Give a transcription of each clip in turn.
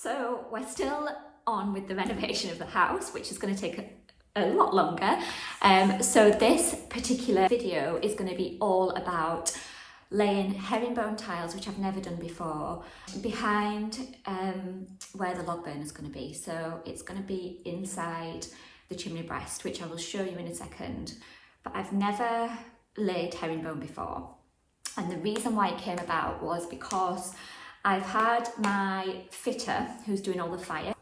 So we're still on with the renovation of the house, which is going to take a lot longer. So this particular video is going to be all about laying herringbone tiles, which I've never done before, behind where the log burner is going to be. So it's going to be inside the chimney breast, which I will show you in a second. But I've never laid herringbone before. And the reason why it came about was because I've had my fitter who's doing all the fire.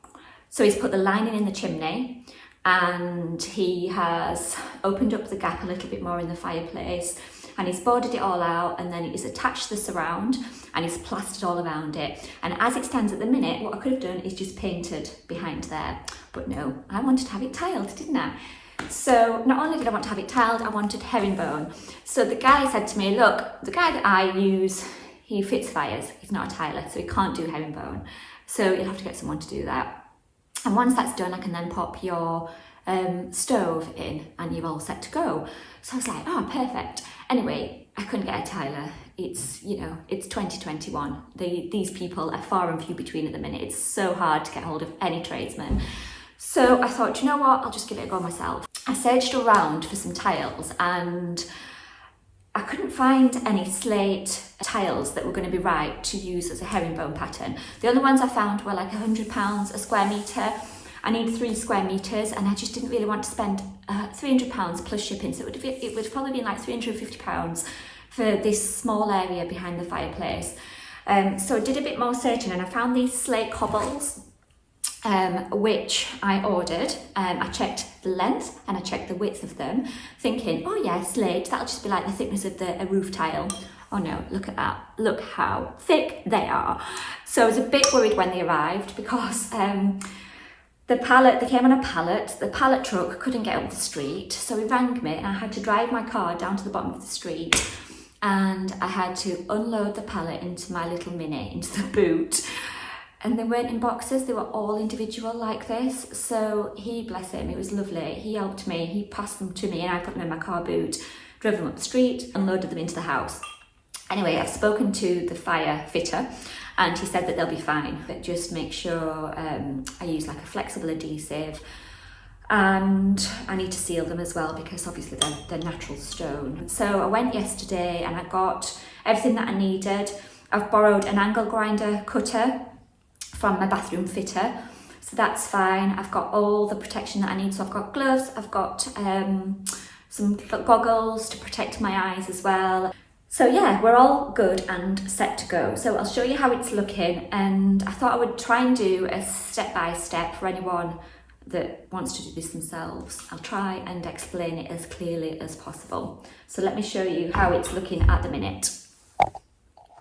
So he's put the lining in the chimney and he has opened up the gap a little bit more in the fireplace, and he's boarded it all out, and then he's attached the surround and he's plastered all around it. And as it stands at the minute, what I could have done is just painted behind there. But no, I wanted to have it tiled, didn't I? So not only did I want to have it tiled, I wanted herringbone. So the guy said to me, look, the guy that I use, he fits fires. He's not a tiler, so he can't do herringbone. So you'll have to get someone to do that. And once that's done, I can then pop your stove in and you're all set to go. So I was like, oh, perfect. Anyway, I couldn't get a tiler. It's, you know, it's 2021. These people are far and few between at the minute. It's so hard to get hold of any tradesman. So I thought, you know what, I'll just give it a go myself. I searched around for some tiles and I couldn't find any slate tiles that were going to be right to use as a herringbone pattern. The only ones I found were like £100 a square metre. I need 3 square metres and I just didn't really want to spend £300 plus shipping. So it would probably be like £350 for this small area behind the fireplace. So I did a bit more searching and I found these slate cobbles, which I ordered. I checked the length and I checked the width of them, thinking, oh yeah, slate, that'll just be like the thickness of a roof tile. Oh no, look at that. Look how thick they are. So I was a bit worried when they arrived because they came on a pallet. The pallet truck couldn't get up the street, so he rang me and I had to drive my car down to the bottom of the street and I had to unload the pallet into my little Mini, into the boot. And they weren't in boxes, they were all individual like this. So he, bless him, it was lovely. He helped me, he passed them to me and I put them in my car boot, drove them up the street, unloaded them into the house. Anyway, I've spoken to the fire fitter and he said that they'll be fine, but just make sure I use like a flexible adhesive, and I need to seal them as well because obviously they're natural stone. So I went yesterday and I got everything that I needed. I've borrowed an angle grinder cutter from my bathroom fitter, so that's fine. I've got all the protection that I need, so I've got gloves, I've got some goggles to protect my eyes as well. So yeah, we're all good and set to go. So I'll show you how it's looking, and I thought I would try and do a step-by-step for anyone that wants to do this themselves. I'll try and explain it as clearly as possible. So let me show you how it's looking at the minute.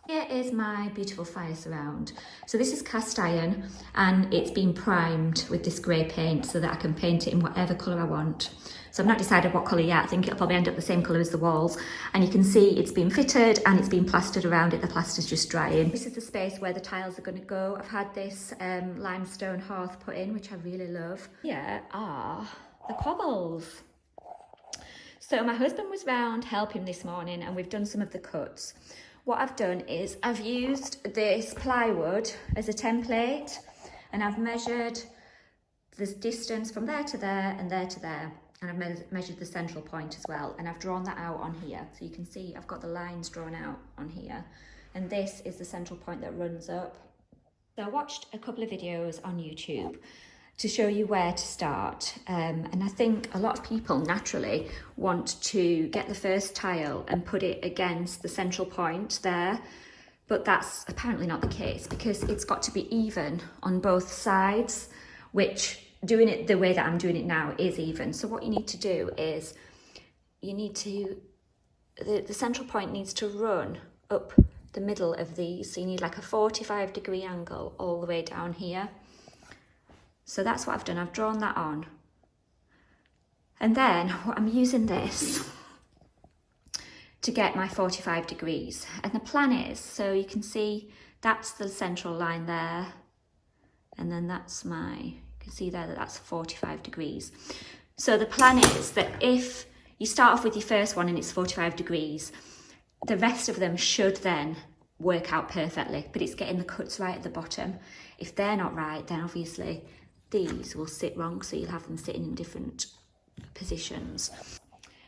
Here is my beautiful fire surround. So this is cast iron and it's been primed with this grey paint so that I can paint it in whatever colour I want. So I've not decided what colour yet. I think it'll probably end up the same colour as the walls. And you can see it's been fitted and it's been plastered around it. The plaster's just drying. This is the space where the tiles are going to go. I've had this limestone hearth put in, which I really love. Here are the cobbles. So my husband was round helping this morning and we've done some of the cuts. What I've done is I've used this plywood as a template and I've measured the distance from there to there and there to there, and I've measured the central point as well, and I've drawn that out on here. So you can see I've got the lines drawn out on here, and this is the central point that runs up. So I watched a couple of videos on YouTube to show you where to start, and I think a lot of people naturally want to get the first tile and put it against the central point there, but that's apparently not the case because it's got to be even on both sides, which doing it the way that I'm doing it now is even. So what you need to do is the central point needs to run up the middle of these, so you need like a 45-degree angle all the way down here. So that's what I've done, I've drawn that on. And then what I'm using this to get my 45 degrees. And the plan is, so you can see that's the central line there. And then that's you can see there that that's 45 degrees. So the plan is that if you start off with your first one and it's 45 degrees, the rest of them should then work out perfectly, but it's getting the cuts right at the bottom. If they're not right, then obviously these will sit wrong, so you'll have them sitting in different positions.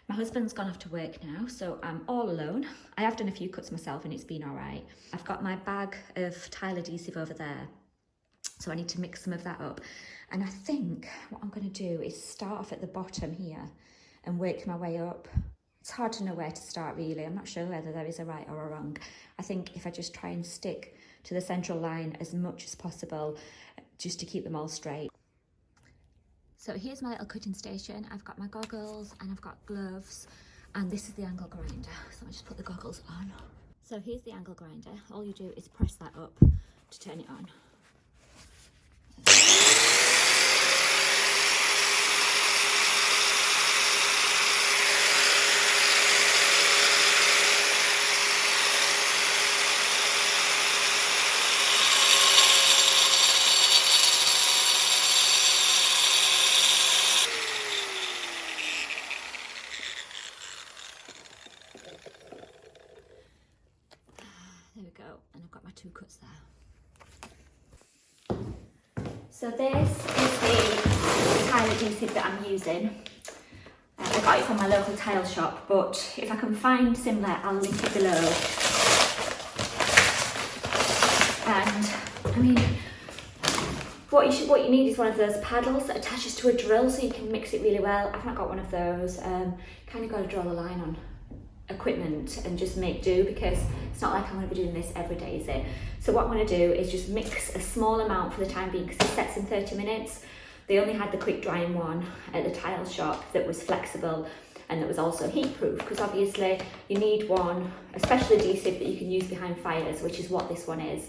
My husband's gone off to work now, so I'm all alone. I have done a few cuts myself and it's been all right. I've got my bag of tile adhesive over there, so I need to mix some of that up. And I think what I'm going to do is start off at the bottom here and work my way up. It's hard to know where to start, really. I'm not sure whether there is a right or a wrong. I think if I just try and stick to the central line as much as possible, just to keep them all straight. So here's my little cutting station. I've got my goggles and I've got gloves, and this is the angle grinder. So I'll just put the goggles on. So here's the angle grinder. All you do is press that up to turn it on. There we go, and I've got my 2 cuts there. So this is the tile adhesive that I'm using. I got it from my local tile shop, but if I can find similar, I'll link it below. And I mean, what you need is one of those paddles that attaches to a drill so you can mix it really well. I've not got one of those. Kind of got to draw the line on equipment and just make do, because it's not like I'm going to be doing this every day, is it? So what I'm going to do is just mix a small amount for the time being, because it sets in 30 minutes. They only had the quick drying one at the tile shop that was flexible and that was also heat proof, because obviously you need one, a special adhesive that you can use behind fires, which is what this one is.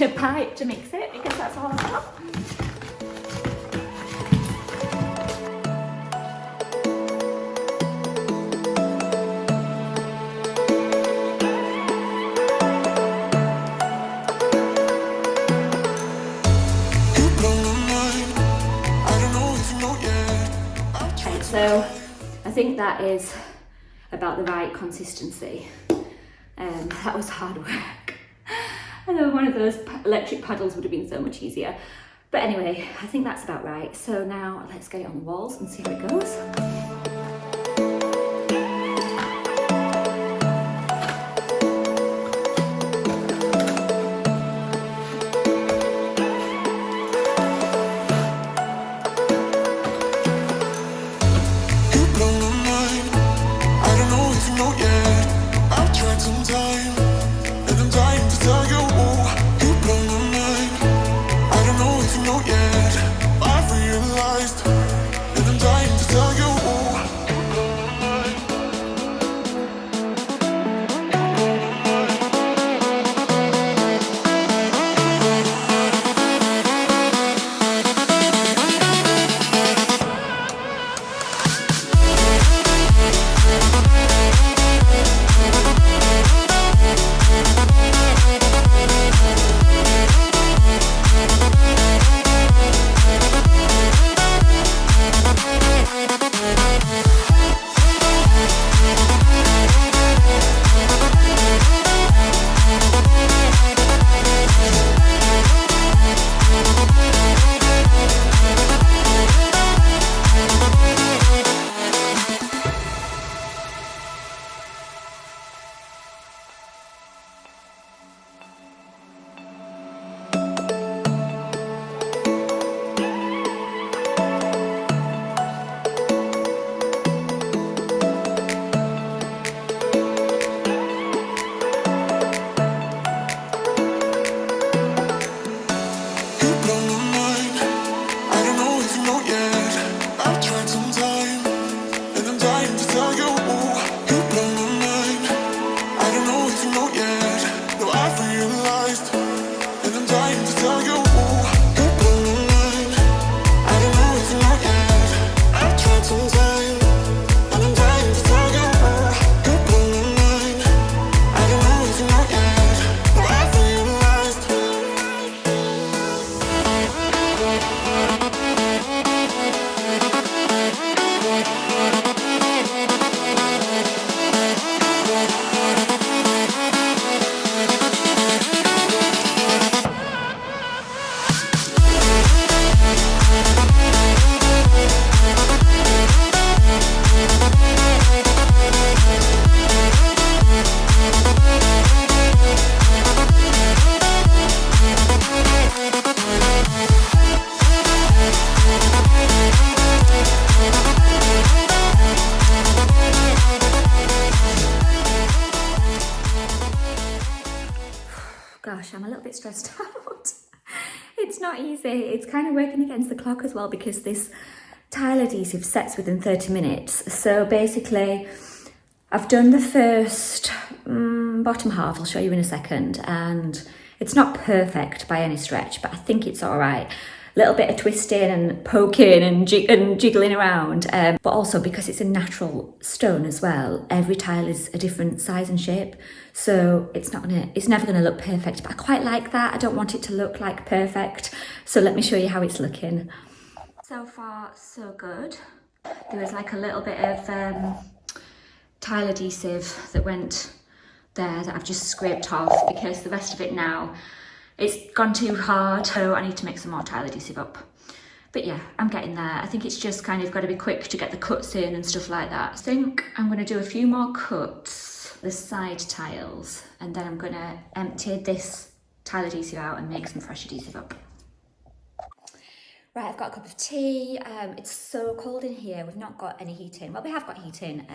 A pipe to mix it, because that's all I've got. So I think that is about the right consistency. That was hard work. I know one of those electric paddles would have been so much easier. But anyway, I think that's about right. So now let's get it on the walls and see how it goes. I've realized, and I'm dying to tell you. gosh, I'm a little bit stressed out. It's not easy. It's kind of working against the clock as well because this tile adhesive sets within 30 minutes. So basically, I've done the first bottom half, I'll show you in a second, and it's not perfect by any stretch, but I think it's all right. Little bit of twisting and poking and jiggling around, but also because it's a natural stone as well, every tile is a different size and shape, so it's never gonna look perfect, but I quite like that. I don't want it to look like perfect, so let me show you how it's looking. So far, so good. There was like a little bit of tile adhesive that went there that I've just scraped off because the rest of it now, it's gone too hard, so I need to make some more tile adhesive up. But yeah, I'm getting there. I think it's just kind of got to be quick to get the cuts in and stuff like that. I think I'm going to do a few more cuts, the side tiles, and then I'm going to empty this tile adhesive out and make some fresh adhesive up. Right, I've got a cup of tea. It's so cold in here. We've not got any heating. Well, we have got heating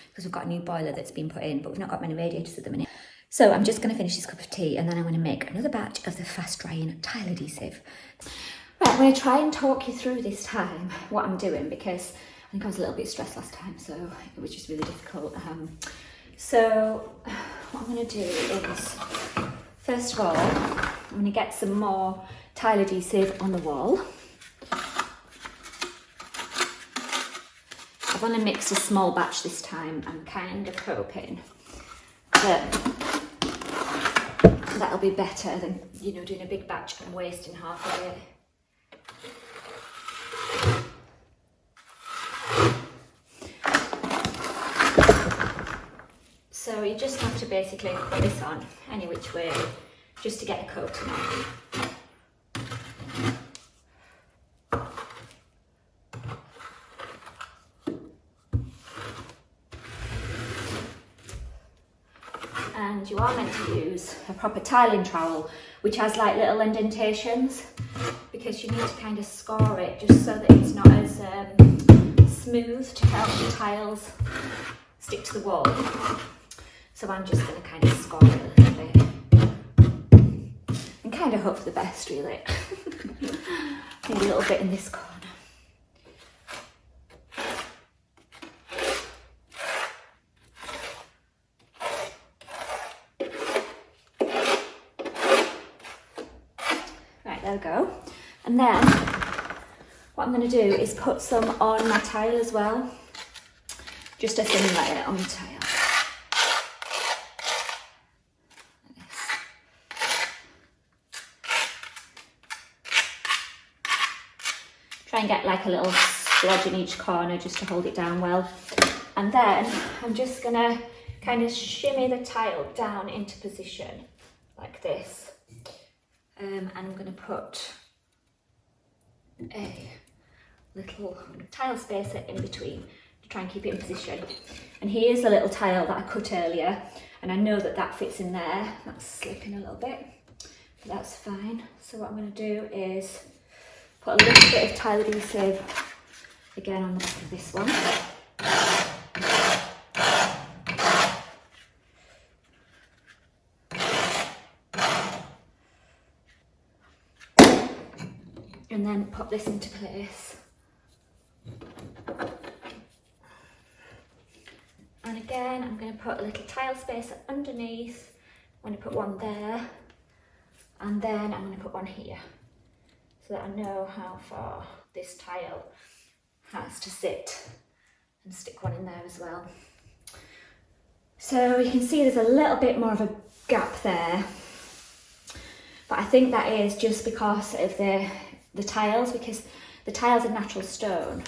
because we've got a new boiler that's been put in, but we've not got many radiators at the minute. So I'm just going to finish this cup of tea and then I'm going to make another batch of the fast drying tile adhesive. Right, I'm going to try and talk you through this time what I'm doing because I think I was a little bit stressed last time, so it was just really difficult. So what I'm going to do is, first of all, I'm going to get some more tile adhesive on the wall. I've only mixed a small batch this time. I'm kind of hoping that that'll be better than, you know, doing a big batch and wasting half of it. So you just have to basically put this on any which way just to get a coating on. And you are meant to use a proper tiling trowel which has like little indentations because you need to kind of score it just so that it's not as smooth to help the tiles stick to the wall. So I'm just going to kind of score it a little bit and kind of hope for the best, really. Maybe a little bit in this corner. There we go. And then what I'm going to do is put some on my tile as well. Just a thin layer on the tile. Like this. Try and get like a little splodge in each corner just to hold it down well. And then I'm just going to kind of shimmy the tile down into position like this. And I'm going to put a little tile spacer in between to try and keep it in position. And here's the little tile that I cut earlier, and I know that that fits in there. That's slipping a little bit, but that's fine. So what I'm going to do is put a little bit of tile adhesive again on the back of this one. And then pop this into place. And again, I'm going to put a little tile spacer underneath. I'm going to put one there, and then I'm going to put one here, so that I know how far this tile has to sit, and stick one in there as well. So you can see there's a little bit more of a gap there, but I think that is just because of the tiles, because the tiles are natural stone,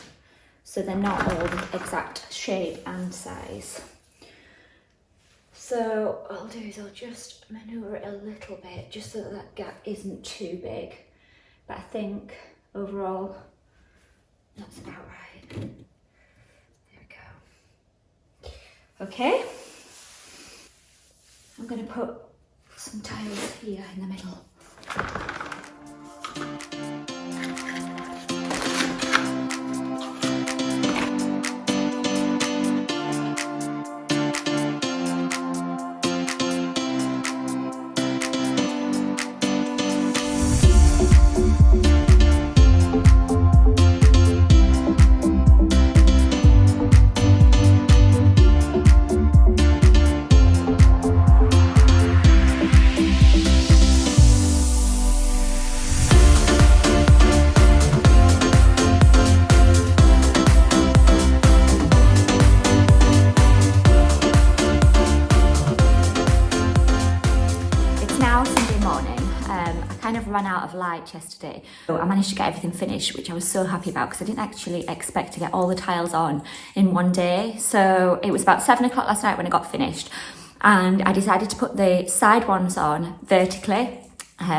so they're not all the exact shape and size. So what I'll do is I'll just manoeuvre it a little bit just so that gap isn't too big, but I think overall that's about right. There we go. Okay, I'm going to put some tiles here in the middle. I kind of ran out of light yesterday. So I managed to get everything finished, which I was so happy about because I didn't actually expect to get all the tiles on in one day. So it was about 7 o'clock last night when I got finished, and I decided to put the side ones on vertically.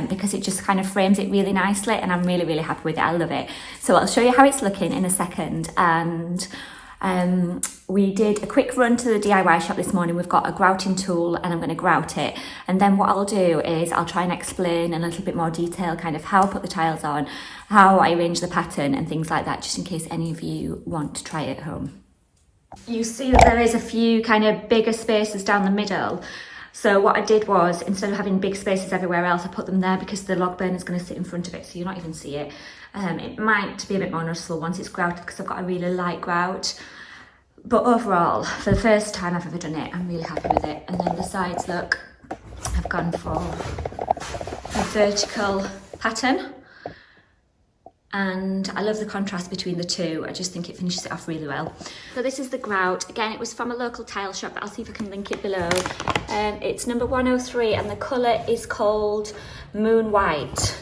Because it just kind of frames it really nicely, and I'm really, really happy with it. I love it. So I'll show you how it's looking in a second. And we did a quick run to the DIY shop this morning. We've got a grouting tool and I'm going to grout it. And then what I'll do is I'll try and explain in a little bit more detail kind of how I put the tiles on, how I arrange the pattern and things like that, just in case any of you want to try it at home. You see that there is a few kind of bigger spaces down the middle. So what I did was, instead of having big spaces everywhere else, I put them there because the log burner is going to sit in front of it, so you'll not even see it. It might be a bit more noticeable once it's grouted because I've got a really light grout. But overall, for the first time I've ever done it, I'm really happy with it. And then the sides, look, I've gone for a vertical pattern. And I love the contrast between the two. I just think it finishes it off really well. So this is the grout. Again, it was from a local tile shop, but I'll see if I can link it below. It's number 103 and the colour is called Moon White.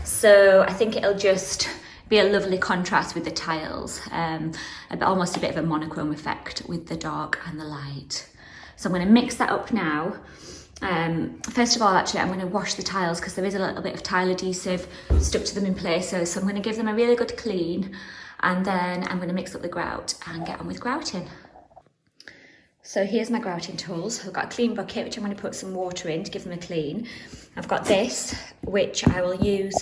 So I think it'll just be a lovely contrast with the tiles. Almost a bit of a monochrome effect with the dark and the light. So I'm going to mix that up now. First of all, actually, I'm going to wash the tiles because there is a little bit of tile adhesive stuck to them in places. So I'm going to give them a really good clean, and then I'm going to mix up the grout and get on with grouting. So here's my grouting tools. I've got a clean bucket, which I'm going to put some water in to give them a clean. I've got this, which I will use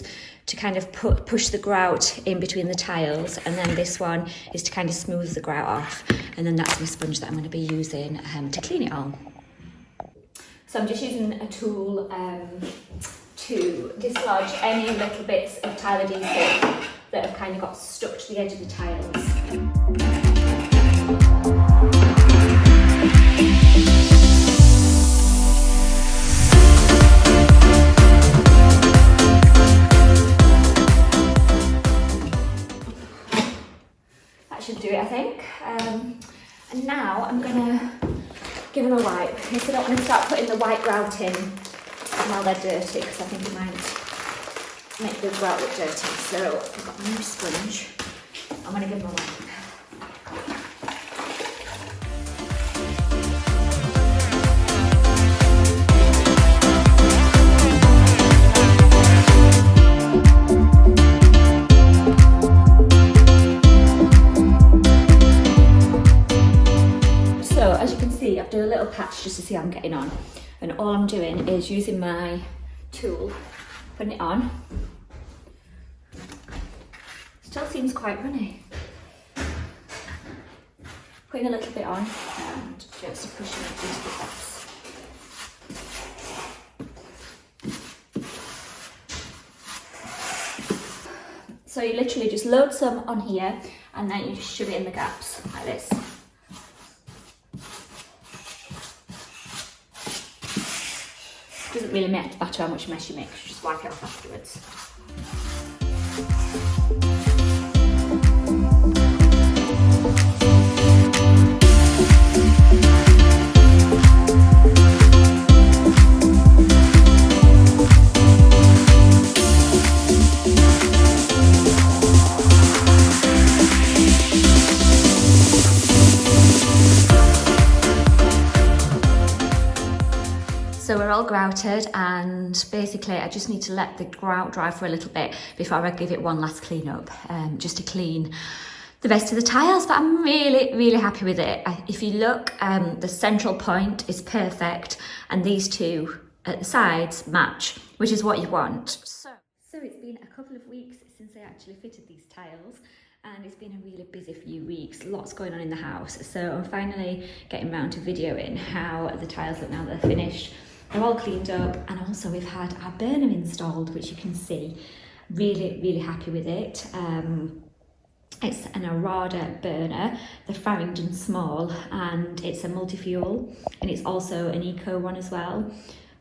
to kind of push the grout in between the tiles, and then this one is to kind of smooth the grout off, and then that's my sponge that I'm going to be using to clean it all. So I'm just using a tool to dislodge any little bits of tile adhesive that have kind of got stuck to the edge of the tiles. That should do it, I think. And now I'm gonna give them a wipe. So I don't want to start putting the white grout in while they're dirty, because I think it might make the grout look dirty. So I've got my new sponge. I'm going to give them a wipe. I've done a little patch just to see how I'm getting on, and all I'm doing is using my tool, putting it on. Still seems quite runny. Putting a little bit on and just pushing it into the gaps. So you literally just load some on here and then you just shove it in the gaps like this. Doesn't really matter how much mess you make, just wipe it off afterwards. So we're all grouted, and basically I just need to let the grout dry for a little bit before I give it one last clean up, just to clean the rest of the tiles. But I'm really, really happy with it. If you look, the central point is perfect, and these two at the sides match, which is what you want. So it's been a couple of weeks since I actually fitted these tiles, and it's been a really busy few weeks, lots going on in the house. So I'm finally getting round to videoing how the tiles look now that they're finished. They're all cleaned up, and also we've had our burner installed, which you can see. Really, really happy with it. It's an Arada burner, the Herringbone small, and it's a multi-fuel, and it's also an eco one as well.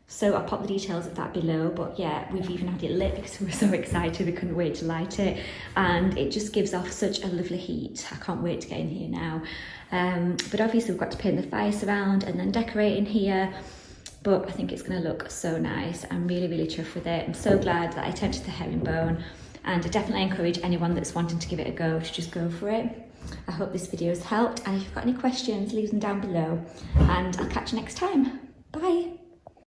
So I'll pop the details of that below, but yeah, we've even had it lit because we were so excited, we couldn't wait to light it, and it just gives off such a lovely heat. I can't wait to get in here now. But obviously we've got to paint the fire surround and then decorate in here. but I think it's going to look so nice. I'm really, really chuffed with it. I'm so glad that I attempted the herringbone, and I definitely encourage anyone that's wanting to give it a go to just go for it. I hope this video has helped, and if you've got any questions, leave them down below, and I'll catch you next time. Bye.